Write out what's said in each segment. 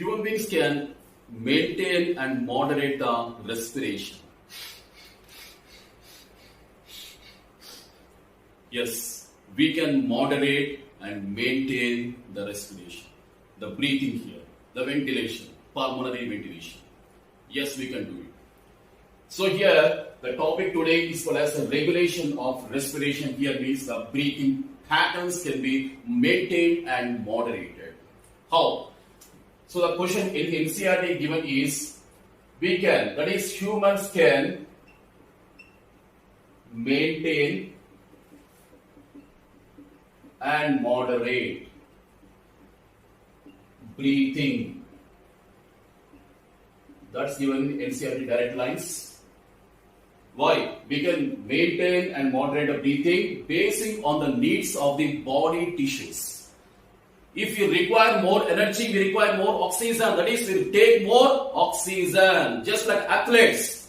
human beings can maintain and moderate the respiration. Yes, we can moderate and maintain the respiration, the breathing here, the ventilation, pulmonary ventilation. Yes, we can do it. So here, the topic today is called as the regulation of respiration. Here means the breathing patterns can be maintained and moderated. How? So the question in the NCERT given is, that is humans can maintain and moderate breathing. That's given in NCERT direct lines. Why? We can maintain and moderate the breathing basing on the needs of the body tissues. If you require more energy, we require more oxygen. That is, we take more oxygen. Just like athletes,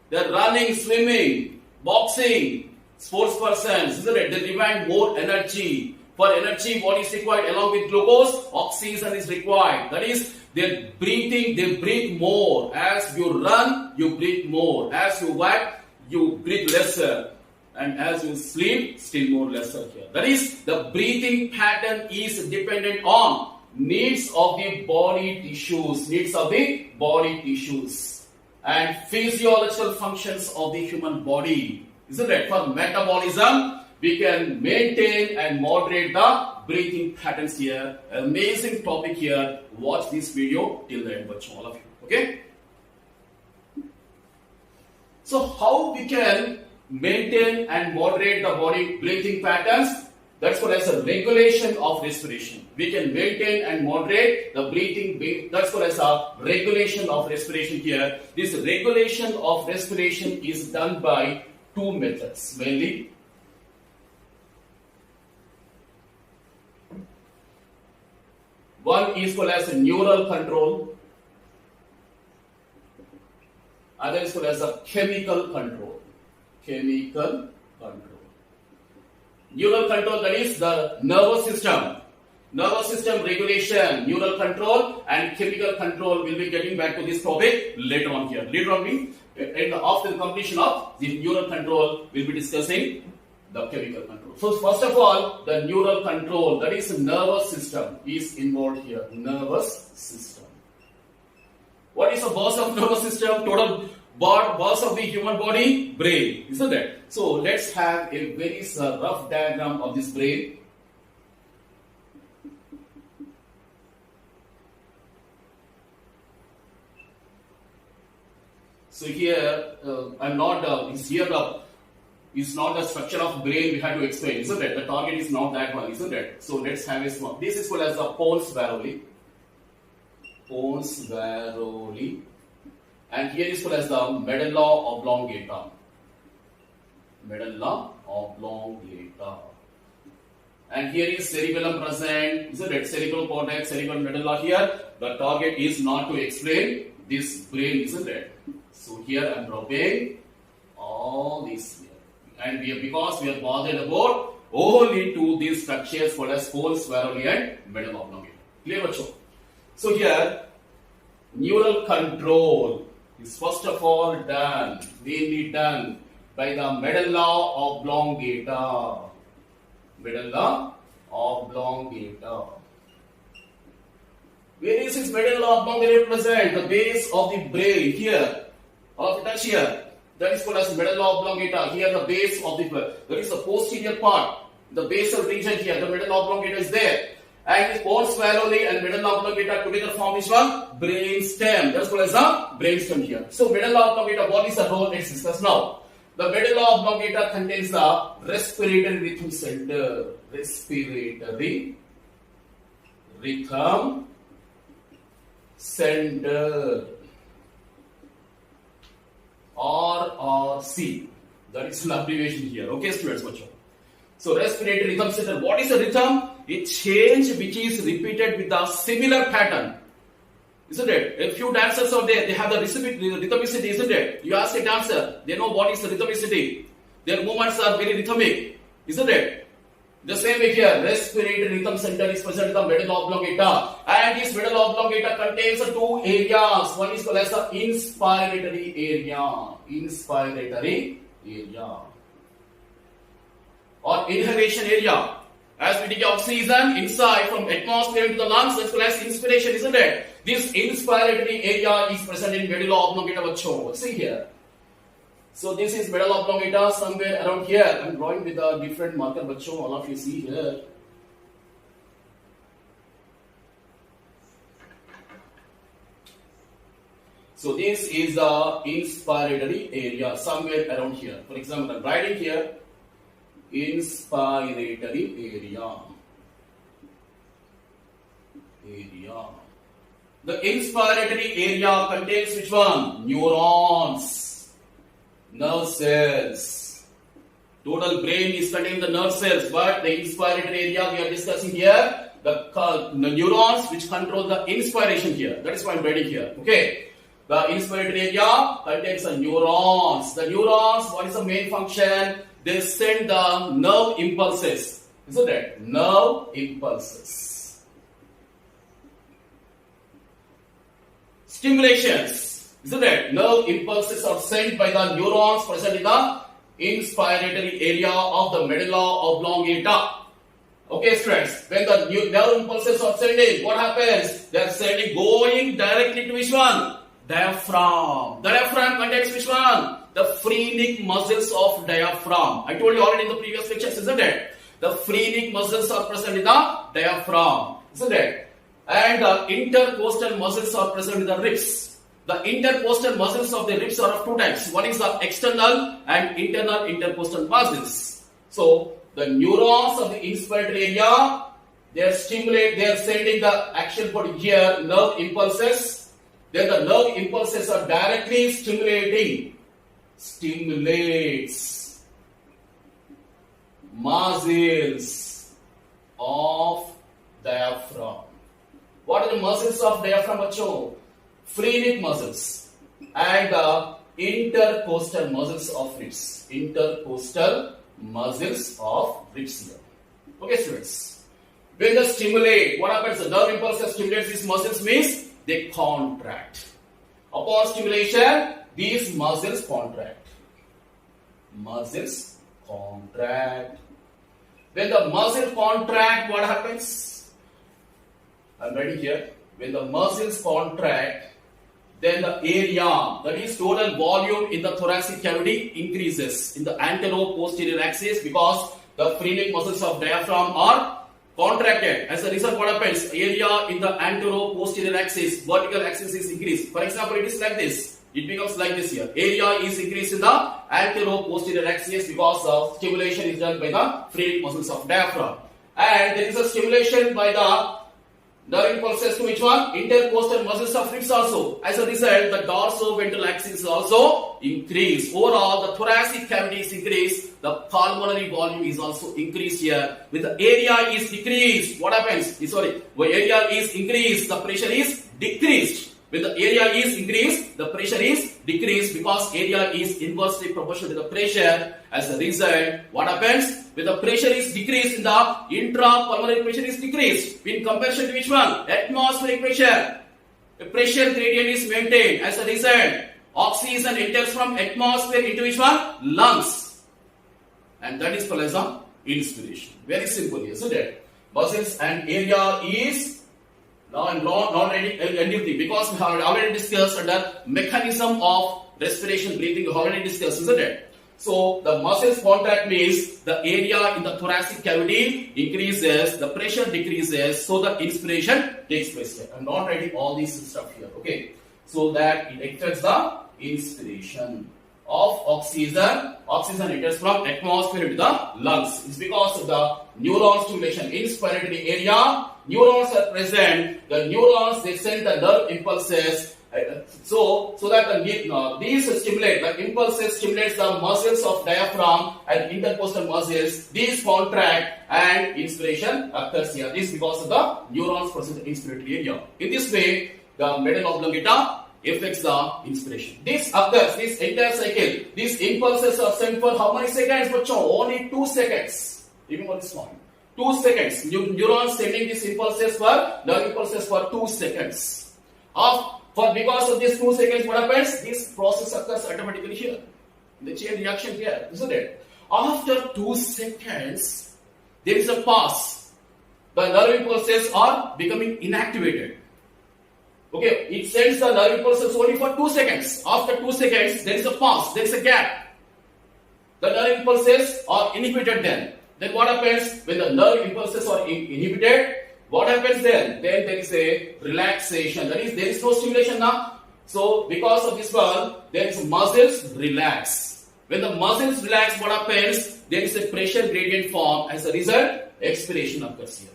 they're running, swimming, boxing, sports persons, isn't it? They demand more energy. For energy, what is required along with glucose? Oxygen is required. That is, they're breathing, they breathe more. As you run, you breathe more. As you work, you breathe lesser. And as you sleep, still more lesser here. That is, the breathing pattern is dependent on needs of the body tissues. Needs of the body tissues. And physiological functions of the human body. Isn't it? For metabolism, we can maintain and moderate the breathing patterns here. Amazing topic here. Watch this video till the end, all of you. Okay? So how we can maintain and moderate the body breathing patterns? That's called as a regulation of respiration. We can maintain and moderate the breathing. That's called as a regulation of respiration here. This regulation of respiration is done by two methods mainly. One is called as a neural control. Other is called as a chemical control. Chemical control. Neural control, that is the nervous system. Nervous system regulation, neural control, and chemical control. We'll be getting back to this topic later on here. Later on, after the completion of the neural control, we'll be discussing the chemical control. So first of all, the neural control, that is the nervous system, is involved here. Nervous system. What is the base of nervous system? Total base of the human body? Brain, isn't it? So let's have a very rough diagram of this brain. So here, is not the structure of brain we have to explain, isn't it? The target is not that one, isn't it? So let's have a small. This is called as the pons varoli. Pons varoli. And here is called as the medulla oblongata. Medulla oblongata. And here is cerebellum present, isn't it? Cerebral cortex, cerebral medulla here. The target is not to explain this brain, isn't it? So here I am dropping all these here. And because we are bothered about only two these structures called as pons varoli and medulla oblongata. Clear, bacho? So here, neural control is first of all mainly done by the medulla oblongata. Medulla oblongata. Where is this medulla oblongata present? The base of the brain here. Or touch here. That is called as medulla oblongata. Here the base of the brain. That is the posterior part. The basal region here. The medulla oblongata is there. And this pons varoli and medulla oblongata together form this one brain stem. That's called as the brain stem here. So medulla oblongata, what is the role? Let's discuss now. The medulla oblongata contains the respiratory rhythm center. Respiratory rhythm center. RRC. That is an abbreviation here. Okay, students, watch out. So respiratory rhythm center. What is a rhythm? A change which is repeated with a similar pattern. Isn't it? A few dancers out there, they have the rhythmicity, isn't it? You ask a dancer, they know what is the rhythmicity. Their movements are very rhythmic, isn't it? The same way here, respiratory rhythm center is present in the medulla oblongata, and this medulla oblongata contains two areas. One is called as the inspiratory area, or inhalation area. As we take oxygen inside from atmosphere into the lungs, that's called as inspiration, isn't it? This inspiratory area is present in medulla oblongata, bachcho. See here. So this is medulla oblongata somewhere around here. I'm drawing with a different marker, bachcho. All of you see here. So this is the inspiratory area somewhere around here. For example, I'm writing here inspiratory area. The inspiratory area contains which one? Neurons. Nerve cells. Total brain is containing the nerve cells, but the inspiratory area we are discussing here, the neurons which control the inspiration here. That is why I'm writing here. Okay. The inspiratory area contains the neurons. The neurons, what is the main function? They send the nerve impulses. Isn't it? Nerve impulses. Stimulations. Isn't it? Nerve impulses are sent by the neurons present in the inspiratory area of the medulla oblongata. Okay, students. When the nerve impulses are sending, what happens? They are going directly to which one? Diaphragm. Diaphragm contains which one? The phrenic muscles of diaphragm. I told you already in the previous lectures, isn't it? The phrenic muscles are present in the diaphragm, isn't it? And the intercostal muscles are present in the ribs. The intercostal muscles of the ribs are of two types. One is the external and internal intercostal muscles. So the neurons of the inspiratory area, they are sending the action point here, nerve impulses. Then the nerve impulses are directly stimulates muscles of diaphragm. What are the muscles of diaphragm, bachcho? Phrenic muscles and the intercostal muscles of ribs. Intercostal muscles of ribs here. Okay, students. When they stimulate, what happens? The nerve impulses stimulates these muscles means they contract. Upon stimulation, these muscles contract. Muscles contract. When the muscle contract, what happens? I'm writing here. When the muscles contract, then the area, that is total volume in the thoracic cavity, increases in the antero-posterior axis because the phrenic muscles of diaphragm are contracted. As a result, what happens? Area in the antero-posterior axis, vertical axis is increased. For example, it is like this. It becomes like this here. Area is increased in the antero-posterior axis because of stimulation is done by the phrenic muscles of diaphragm. And there is a stimulation by the nerve impulses to which one? Intercostal muscles of ribs also. As a result, the dorsoventral axis is also increased. Overall, the thoracic cavity is increased. The pulmonary volume is also increased here. When the area is decreased, what happens? When area is increased, the pressure is decreased. When the area is increased, the pressure is decreased because area is inversely proportional to the pressure. As a result, what happens? When the pressure is decreased, in the intrapulmonary pressure is decreased. In comparison to which one? Atmospheric pressure. The pressure gradient is maintained. As a result, oxygen enters from atmosphere into which one? Lungs. And that is called as an inspiration. Very simple, isn't it? Muscles and area is now I'm not anything because we have already discussed under mechanism of respiration, breathing. We already discussed, isn't it? So the muscles contract means the area in the thoracic cavity increases, the pressure decreases, so the inspiration takes place here. I'm not writing all this stuff here, okay? So that it affects the inspiration of oxygen. Oxygen enters from atmosphere into the lungs. It's because of the neuron stimulation. Inspiratory area, neurons are present. The neurons, they send the nerve impulses. So that these stimulate, the impulses stimulates the muscles of diaphragm and intercostal muscles. These contract and inspiration occurs here. This is because of the neurons present in the inspiratory area. In this way, the medulla oblongata affects the inspiration. This occurs, this entire cycle. These impulses are sent for how many seconds? Only 2 seconds. Remember this one. 2 seconds. Neurons sending these impulses for nerve impulses for 2 seconds. Because of these 2 seconds, what happens? This process occurs automatically here. The chain reaction here, isn't it? After 2 seconds, there is a pause. The nerve impulses are becoming inactivated. Okay, it sends the nerve impulses only for 2 seconds. After 2 seconds, there is a pause, there is a gap. The nerve impulses are inhibited then. Then what happens when the nerve impulses are inhibited? What happens then? Then there is a relaxation. That is, there is no stimulation now. So because of this one, there is muscles relax. When the muscles relax, what happens? There is a pressure gradient form. As a result, expiration occurs here.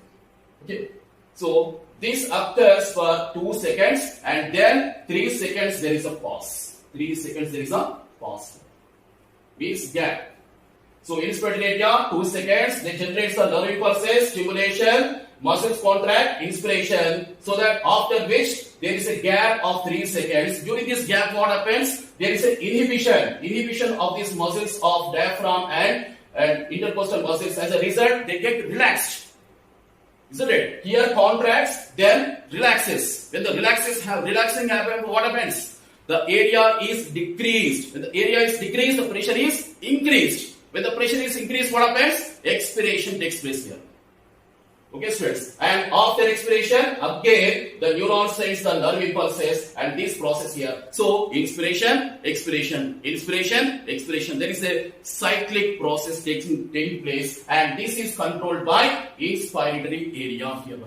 Okay. So this occurs for 2 seconds, and then 3 seconds there is a pause. 3 seconds there is a pause. Means gap. So inspiratory area, 2 seconds, then generates the nerve impulses, stimulation, muscles contract, inspiration, so that after which there is a gap of 3 seconds. During this gap, what happens? There is an inhibition of these muscles of diaphragm and intercostal muscles. As a result, they get relaxed. Isn't it? Here contracts, then relaxes. When the relaxing happens, what happens? The area is decreased. When the area is decreased, the pressure is increased. When the pressure is increased, what happens? Expiration takes place here. Okay, students. And after expiration, again, the neuron sends the nerve impulses and this process here. So, inspiration, expiration, inspiration, expiration. There is a cyclic process taking place, and this is controlled by inspiratory area here.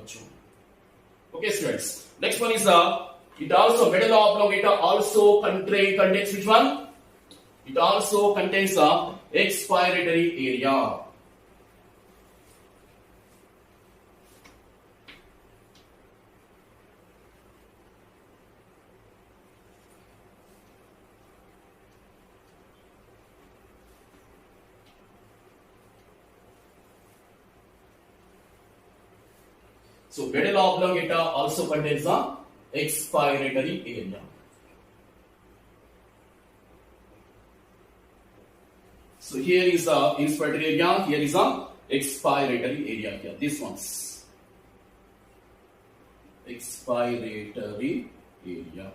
Okay, students. Next one is it also medulla oblongata also contains which one? It also contains the expiratory area. So medulla oblongata also contains the expiratory area. So here is the inspiratory area, here is the expiratory area here. This one's expiratory area.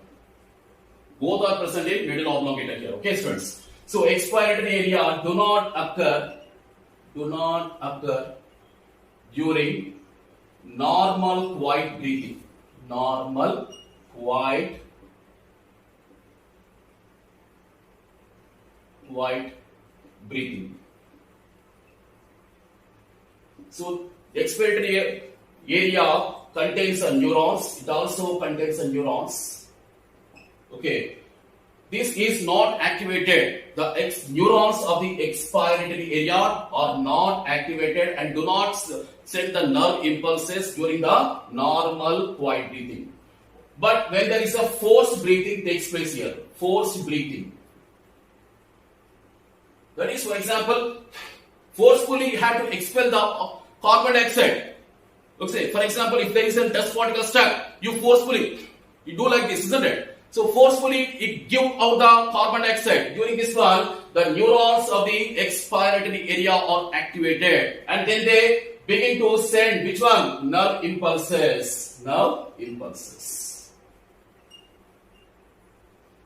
Both are present in medulla oblongata here. Okay, students. So expiratory area do not occur during normal quiet breathing. Normal quiet breathing. So expiratory area contains neurons. It also contains neurons. Okay. This is not activated. The neurons of the expiratory area are not activated and do not send the nerve impulses during the normal quiet breathing. But when there is a forced breathing takes place here, forced breathing. That is, for example, forcefully you have to expel the carbon dioxide. Okay, for example, if there is a dust particle stuck, you do like this, isn't it? So forcefully it give out the carbon dioxide. During this one, the neurons of the expiratory area are activated, and then they begin to send which one? Nerve impulses. Nerve impulses.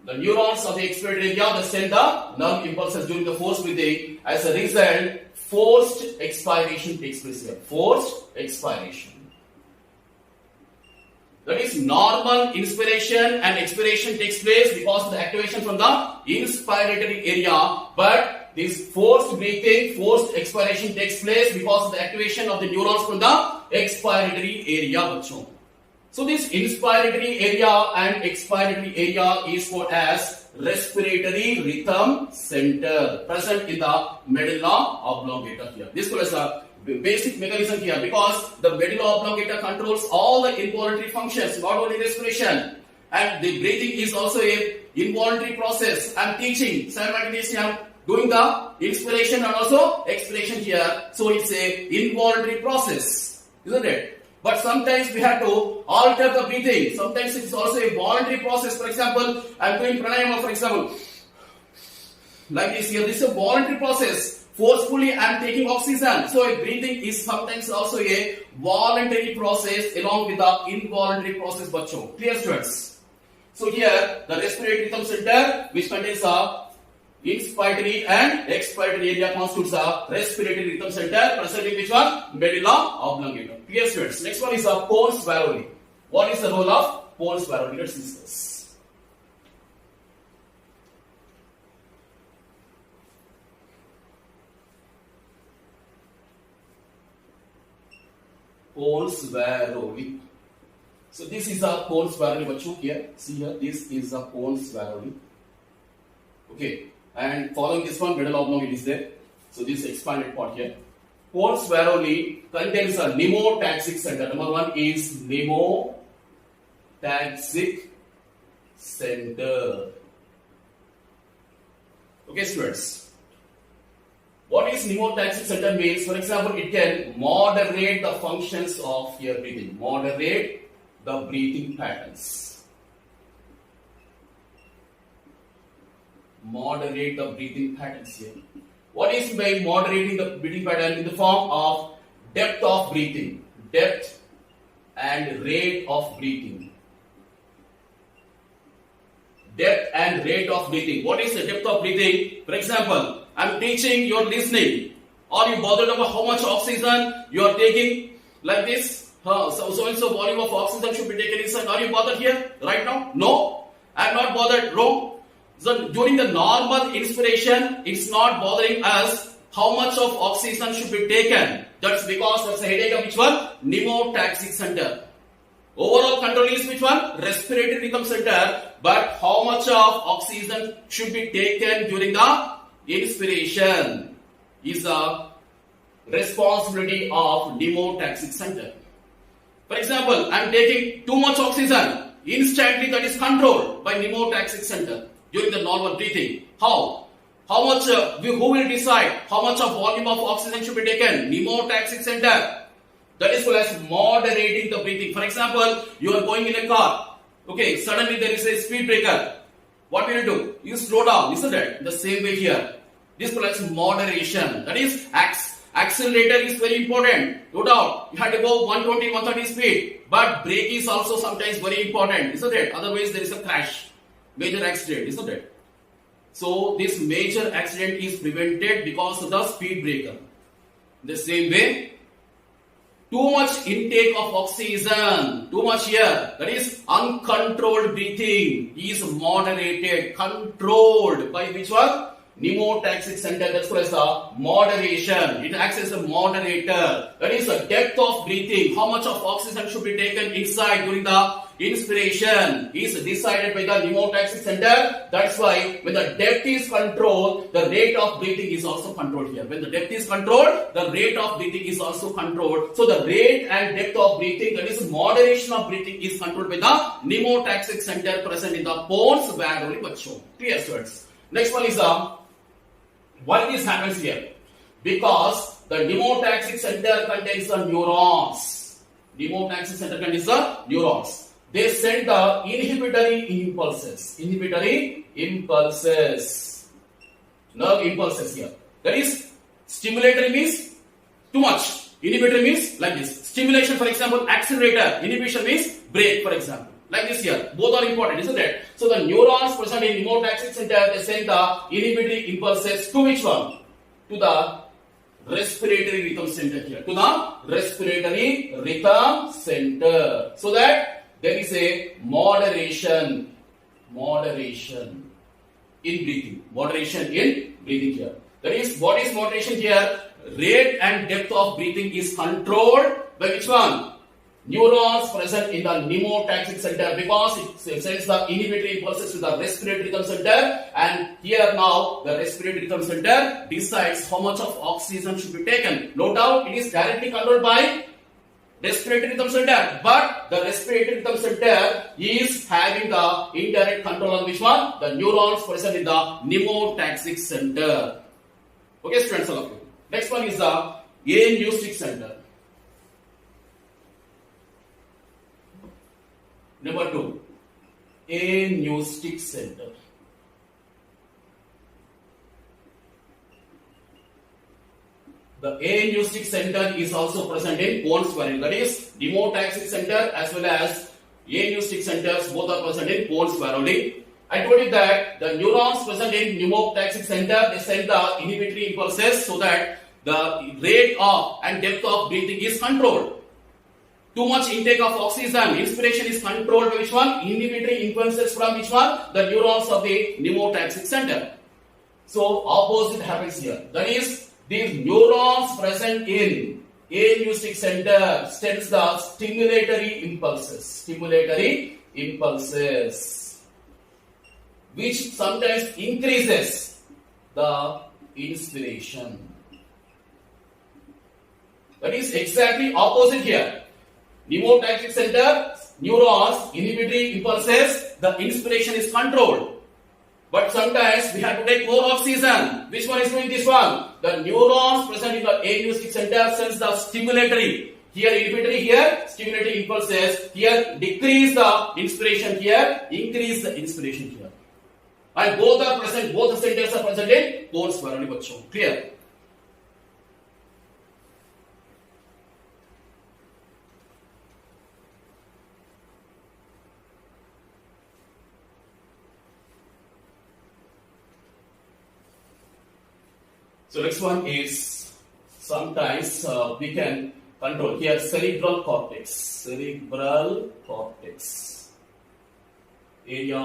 The neurons of the expiratory area they send the nerve impulses during the forced breathing. As a result, forced expiration takes place here. Forced expiration. That is, normal inspiration and expiration takes place because of the activation from the inspiratory area, but this forced breathing, forced expiration takes place because of the activation of the neurons from the expiratory area. So this inspiratory area and expiratory area is called as respiratory rhythm center, present in the medulla oblongata here. This is a basic mechanism here, because the medulla oblongata controls all the involuntary functions, not only respiration, and the breathing is also a involuntary process. I am teaching simultaneously, I am doing the inspiration and also expiration here, so it's a involuntary process, isn't it? But sometimes we have to alter the breathing. Sometimes it's also a voluntary process. For example, I am doing pranayama, for example, like this here. This is a voluntary process. forcefully I am taking oxygen. So breathing is sometimes also a voluntary process along with the involuntary process, bachcho. Clear, students? So here the respiratory rhythm center, which contains a inspiratory and expiratory area, constitutes a respiratory rhythm center present in which one? Medulla oblongata. Clear, students? Next one is a pons varoli. What is the role of pons varoli? Let's discuss. Pons varoli. So this is a pons varoli, bachcho. Here, see here, this is a pons varoli. Okay, and following this one, medulla oblongata is there. So this expanded part here. Pons varoli contains a pneumotaxic center. Number one is pneumotaxic center. Okay, students. What is pneumotaxic center means? For example, it can moderate the functions of your breathing. Moderate the breathing patterns. Moderate the breathing patterns here. What is by moderating the breathing pattern? In the form of depth of breathing. Depth and rate of breathing. Depth and rate of breathing. What is the depth of breathing? For example, I am teaching, you are listening. Are you bothered about how much oxygen you are taking? Like this? So and so volume of oxygen should be taken inside. Are you bothered here right now? No. I am not bothered. Wrong. So during the normal inspiration, it's not bothering us how much of oxygen should be taken. That's because that's a headache of which one? Pneumotaxic center. Overall control is which one? Respiratory rhythm center. But how much of oxygen should be taken during the inspiration is a responsibility of pneumotaxic center. For example, I am taking too much oxygen. Instantly that is controlled by pneumotaxic center during the normal breathing. How? How much? Who will decide how much of volume of oxygen should be taken? Pneumotaxic center. That is called as moderating the breathing. For example, you are going in a car. Okay, suddenly there is a speed breaker. What will you do? You slow down, isn't it? The same way here. This is called as moderation. That is, accelerator is very important. No doubt, you have to go 120, 130 speed. But brake is also sometimes very important, isn't it? Otherwise, there is a crash. Major accident, isn't it? So, this major accident is prevented because of the speed breaker. The same way, too much intake of oxygen, too much here, that is uncontrolled breathing is moderated, controlled by which one? Pneumotaxic center, that's called as the moderation. It acts as a moderator. That is the depth of breathing, how much of oxygen should be taken inside during the inspiration is decided by the pneumotaxic center. That's why when the depth is controlled, the rate of breathing is also controlled here. When the depth is controlled, the rate of breathing is also controlled. So the rate and depth of breathing, that is moderation of breathing, is controlled by the pneumotaxic center present in the pons varoli, bachcho. Clear, students? Next one is why this happens here? Because the pneumotaxic center contains the neurons. Pneumotaxic center contains the neurons. They send the inhibitory impulses. Inhibitory impulses. Nerve impulses here. That is, stimulatory means too much. Inhibitory means like this. Stimulation, for example, accelerator. Inhibition means brake, for example. Like this here. Both are important, isn't it? So the neurons present in pneumotaxic center, they send the inhibitory impulses to which one? To the respiratory rhythm center here. To the respiratory rhythm center. So that there is a moderation in breathing. Moderation in breathing here. That is, what is moderation here? Rate and depth of breathing is controlled by which one? Neurons present in the pneumotaxic center, because it sends the inhibitory impulses to the respiratory rhythm center, and here now the respiratory rhythm center decides how much of oxygen should be taken. No doubt it is directly controlled by respiratory rhythm center, but the respiratory rhythm center is having the indirect control on which one? The neurons present in the pneumotaxic center. Okay, students, all of you. Next one is the anoustic center. Number 2, anoustic center. the anuistic center is also present in Pons spheroid. That is, pneumotaxic center as well as anuistic centers both are present in Pons spheroid. I told you that the neurons present in pneumotaxic center, they send the inhibitory impulses so that the rate of and depth of breathing is controlled. Too much intake of oxygen, inspiration is controlled by which one? Inhibitory impulses from which one? The neurons of the pneumotaxic center. So opposite happens here. That is, these neurons present in anuistic center sends the stimulatory impulses, which sometimes increases the inspiration. That is exactly opposite here. Pneumotaxic center, neurons, inhibitory impulses, the inspiration is controlled. But sometimes we have to take more oxygen. Which one is doing this one? The neurons present in the anuistic center sends the stimulatory. Here inhibitory, here stimulatory impulses. Here decrease the inspiration, here increase the inspiration here. And both are present, both the centers are present in Pons spheroid. Clear? So next one is sometimes we can control here cerebral cortex, area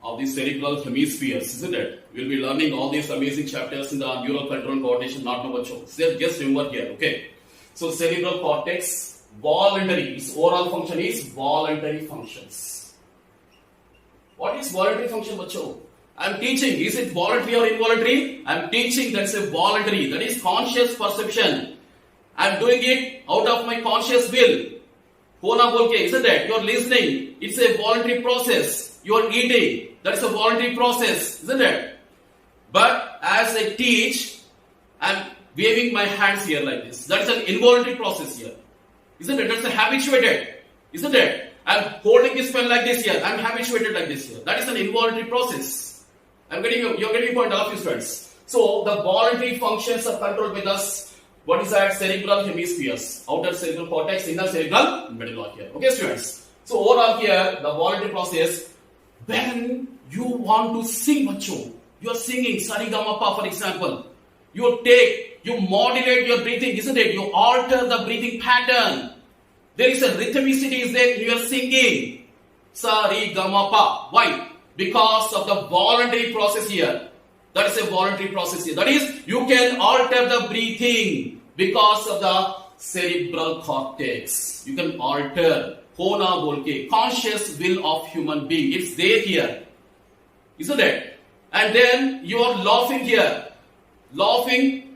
of the cerebral hemispheres, isn't it? We'll be learning all these amazing chapters in the neural control coordination, not no much. Just remember here, okay? So cerebral cortex, voluntary, its overall function is voluntary functions. What is voluntary function, bacho? I am teaching, is it voluntary or involuntary? I am teaching, that's a voluntary, that is conscious perception. I am doing it out of my conscious will. Hona bolke, isn't it? You are listening, it's a voluntary process. You are eating, that's a voluntary process, isn't it? But as I teach, I am waving my hands here like this. That's an involuntary process here. Isn't it? That's a habituated, isn't it? I am holding this pen like this here. I am habituated like this here. That is an involuntary process. You're getting point, all of you students. So the voluntary functions are controlled by us. What is that? Cerebral hemispheres, outer cerebral cortex, inner cerebral medulla here. Okay, students. So overall here, the voluntary process. When you want to sing, bacho, you are singing Sarigamapa, for example. You modulate your breathing, isn't it? You alter the breathing pattern. There is a rhythmicity is there in your singing. Sarigamapa. Why? Because of the voluntary process here. That is a voluntary process here. That is, you can alter the breathing because of the cerebral cortex. You can alter. Hona bolke, conscious will of human being. It's there here. Isn't it? And then you are laughing here. Laughing,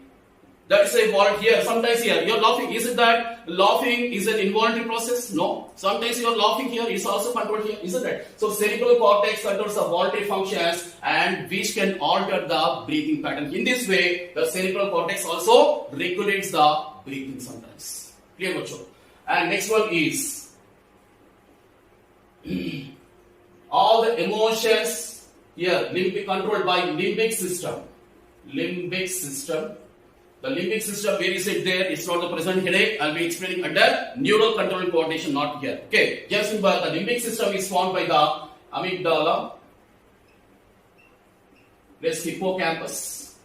that is a voluntary here. Sometimes here, you are laughing. Is it that laughing is an involuntary process? No. Sometimes you are laughing here. It's also controlled here. Isn't it? So cerebral cortex controls the voluntary functions and which can alter the breathing pattern. In this way, the cerebral cortex also regulates the breathing sometimes. Clear, bacho? And next one is all the emotions here controlled by limbic system. Limbic system. The limbic system, where is it there? It's not the present headache. I'll be explaining under neural control and coordination, not here. Okay. Just remember, the limbic system is formed by the amygdala, this hippocampus,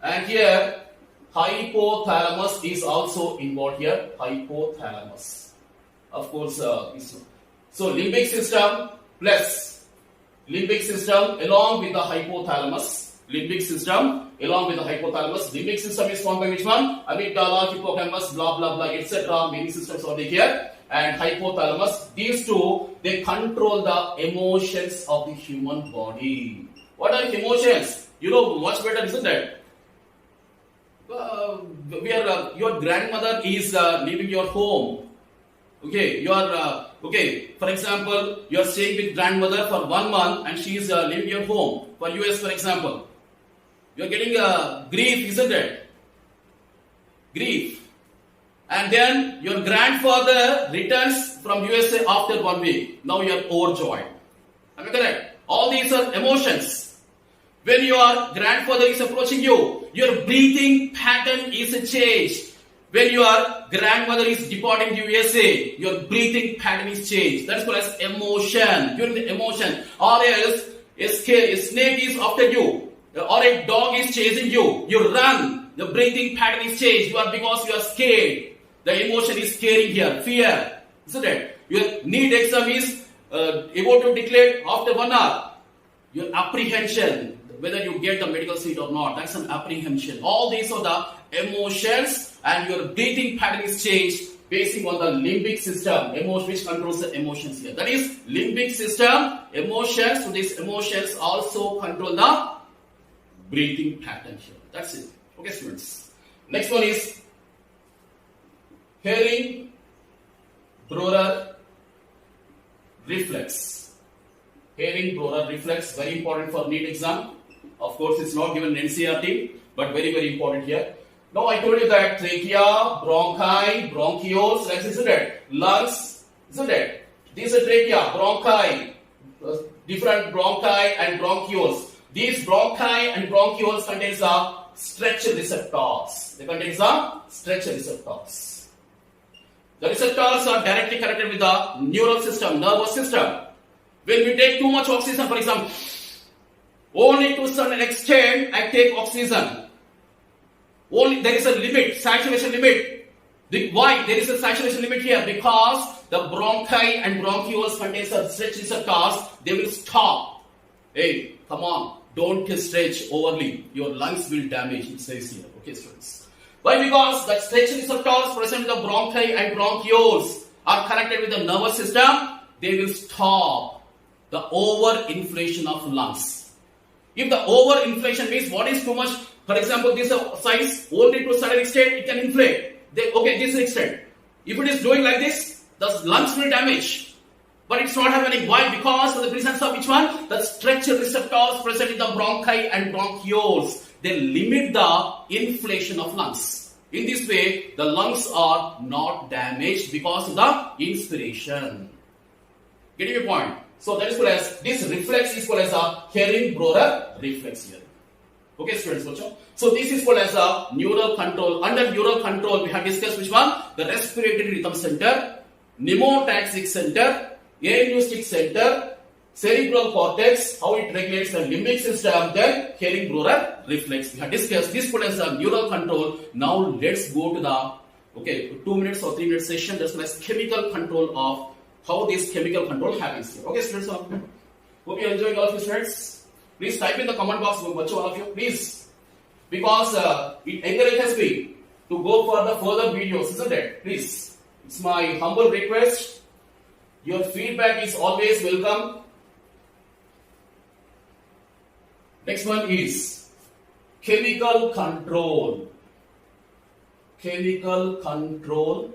and here hypothalamus is also involved here. Hypothalamus. Of course, so limbic system plus limbic system along with the hypothalamus. Limbic system along with the hypothalamus. Limbic system is formed by which one? Amygdala, hippocampus, blah blah blah, etc. Many systems are here. And hypothalamus. These two, they control the emotions of the human body. What are emotions? You know much better, isn't it? Your grandmother is leaving your home. Okay, you are for example, you are staying with grandmother for 1 month and she is leaving your home. For US, for example, you are getting grief, isn't it? Grief. And then your grandfather returns from USA after 1 week. Now you are overjoyed. Am I correct? All these are emotions. When your grandfather is approaching you, your breathing pattern is changed. When your grandmother is departing to USA, your breathing pattern is changed. That's called as emotion. During the emotion, or else a snake is after you, or a dog is chasing you. You run. The breathing pattern is changed. Because you are scared. The emotion is scaring here. Fear. Isn't it? Your need exam is about to declare after 1 hour. Your apprehension, whether you get the medical seat or not, that's an apprehension. All these are the emotions, and your breathing pattern is changed based on the limbic system, which controls the emotions here. That is limbic system, emotions. So these emotions also control the breathing pattern here. That's it. Okay, students. Next one is Hering-Breuer reflex. Hering-Breuer reflex, very important for NEET exam. Of course, it's not given in NCERT, but very, very important here. Now, I told you that trachea, bronchi, bronchioles, isn't it? Lungs, isn't it? These are trachea, bronchi, different bronchi and bronchioles. These bronchi and bronchioles contains the stretch receptors. They contain the stretch receptors. The receptors are directly connected with the neural system, nervous system. When we take too much oxygen, for example, only to a certain extent I take oxygen. Only there is a limit, saturation limit. Why there is a saturation limit here? Because the bronchi and bronchioles contain the stretch receptors. They will stop. Hey, come on, don't stretch overly. Your lungs will damage. It says here. Okay, students. Why? Because the stretch receptors present in the bronchi and bronchioles are connected with the nervous system. They will stop the overinflation of lungs. If the overinflation means what is too much, for example, this size only to a certain extent it can inflate. This extent. If it is doing like this, the lungs will damage. But it's not happening. Why? Because of the presence of which one? The stretch receptors present in the bronchi and bronchioles. They limit the inflation of lungs. In this way, the lungs are not damaged because of the inspiration. Getting your point? So that is called as, this reflex is called as a Hering-Breuer reflex here. Okay, students, so this is called as a neural control. Under neural control, we have discussed which one? The respiratory rhythm center, mnemotaxic center, aeroustic center, cerebral cortex, how it regulates the limbic system, then Hering-Breuer reflex. We have discussed this called as a neural control. Now let's go to the 2 minutes or 3 minutes session. That's called as chemical control of how this chemical control happens here. Okay, students, hope you are enjoying all of you, students. Please type in the comment box, all of you, please. Because it encourages me to go for the further videos, isn't it? Please. It's my humble request. Your feedback is always welcome. Next one is chemical control. Chemical control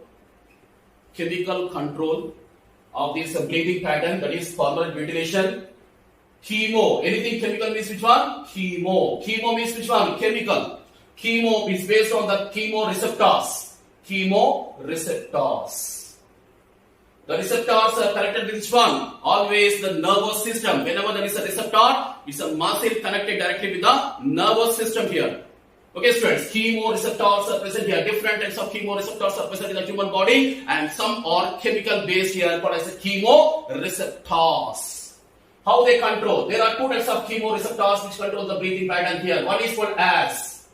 of this breathing pattern, that is pulmonary ventilation. Chemo, anything chemical means which one? Chemo. Chemo means which one? Chemical. Chemo is based on the chemoreceptors. Chemoreceptors. The receptors are connected with which one? Always the nervous system. Whenever there is a receptor, it's a muscle connected directly with the nervous system here. Okay, students, chemoreceptors are present here. Different types of chemoreceptors are present in the human body, and some are chemical based here, called as the chemoreceptors. How they control? There are 2 types of chemoreceptors which control the breathing pattern here. One is called as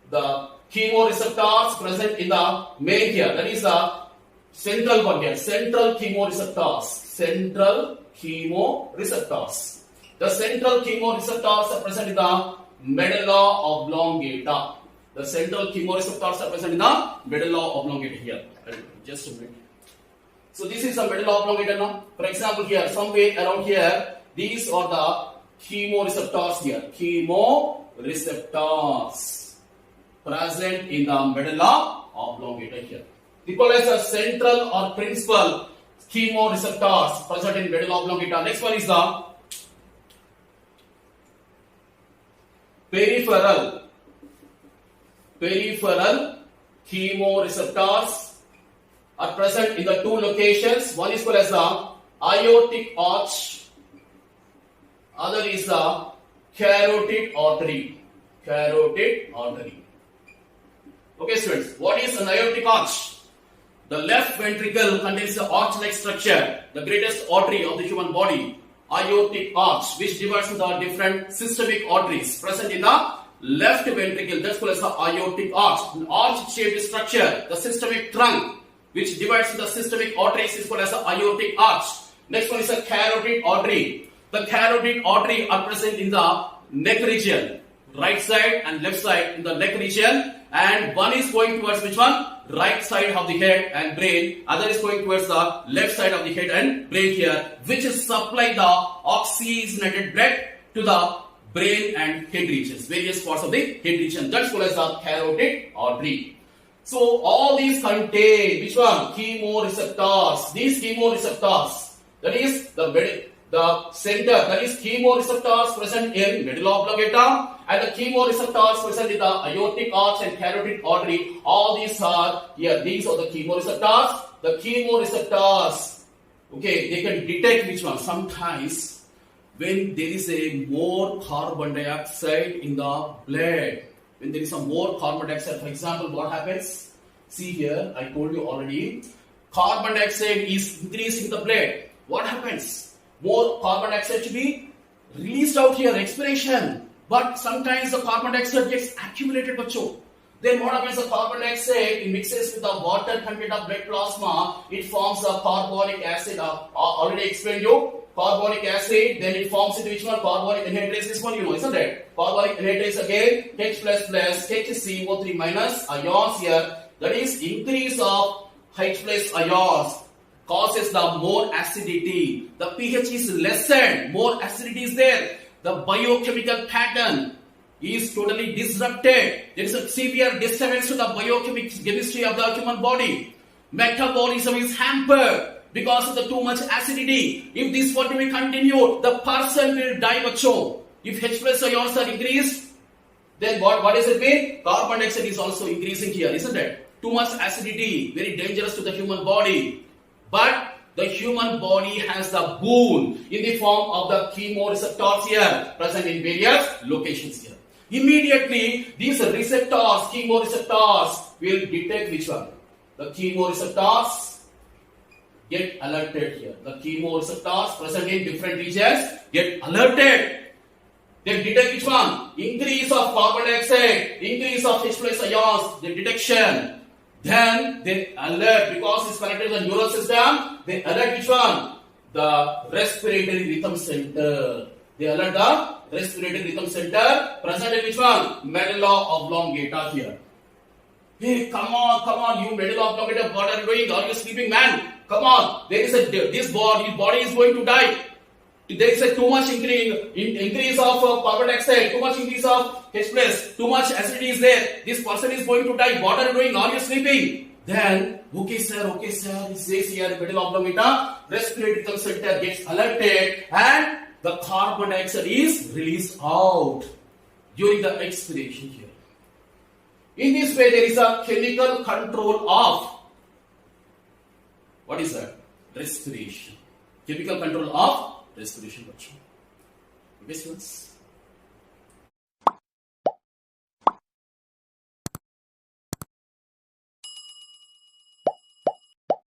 the chemoreceptors present in the main here. That is the central one here. Central chemoreceptors. Central chemoreceptors. The central chemoreceptors are present in the medulla oblongata. The central chemoreceptors are present in the medulla oblongata here. Just a minute. So this is a medulla oblongata now. For example, here, somewhere around here, these are the chemoreceptors here. Chemoreceptors present in the medulla oblongata here. We call as a central or principal chemoreceptors present in medulla oblongata. Next one is the peripheral chemoreceptors are present in the 2 locations. One is called as the aortic arch, other is the carotid artery. Carotid artery. Okay, students, what is an aortic arch? The left ventricle contains the arch-like structure, the greatest artery of the human body, aortic arch, which divides into the different systemic arteries present in the left ventricle. That's called as the aortic arch. An arch-shaped structure, the systemic trunk, which divides into the systemic arteries, is called as the aortic arch. Next one is a carotid artery. The carotid artery are present in the neck region, right side and left side in the neck region, and one is going towards which one? Right side of the head and brain, other is going towards the left side of the head and brain here, which is supply the oxygenated blood to the brain and head regions, various parts of the head region. That's called as the carotid artery. So all these contain which one? Chemoreceptors. These chemoreceptors, that is the center, that is chemoreceptors present in medulla oblongata, and the chemoreceptors present in the aortic arch and carotid artery. All these are here. These are the chemoreceptors. The chemoreceptors, okay, they can detect which one. Sometimes when there is a more carbon dioxide in the blood, when there is a more carbon dioxide, for example, what happens? See here, I told you already, carbon dioxide is increasing in the blood. What happens? More carbon dioxide to be released out here, expiration. But sometimes the carbon dioxide gets accumulated, bacho. Then what happens? The carbon dioxide, it mixes with the water content of blood plasma. It forms the carbonic acid. Already explained you. Carbonic acid, then it forms into which one? Carbonic anhydrase. This one you know, isn't it? Carbonic anhydrase again, H++, HCO3 minus ions here. That is increase of H+ ions causes the more acidity. The pH is lessened, more acidity is there. The biochemical pattern is totally disrupted. There is a severe disturbance to the biochemistry of the human body. Metabolism is hampered because of the too much acidity. If this were to be continued, the person will die, bacho. If H+ ions are increased, then what does it mean? Carbon dioxide is also increasing here, isn't it? Too much acidity, very dangerous to the human body. But the human body has the boon in the form of the chemoreceptors here, present in various locations here. Immediately, these receptors, chemoreceptors, will detect which one? The chemoreceptors get alerted here. The chemoreceptors present in different regions get alerted. They detect which one? Increase of carbon dioxide, increase of H+ ions, the detection. Then they alert, because it's connected to the neural system, they alert which one? The respiratory rhythm center. They alert the respiratory rhythm center present in which one? Medulla oblongata here. Hey, come on, you medulla oblongata, what are you doing? Are you sleeping, man? Come on, there is this body is going to die. There is a too much increase of carbon dioxide, too much increase of H+, too much acidity is there. This person is going to die. What are you doing? Are you sleeping? Then, okay sir, it says here, medulla oblongata, respiratory rhythm center gets alerted and the carbon dioxide is released out during the expiration here. In this way, there is a chemical control of, what is that? Respiration. Chemical control of respiration. Okay, students.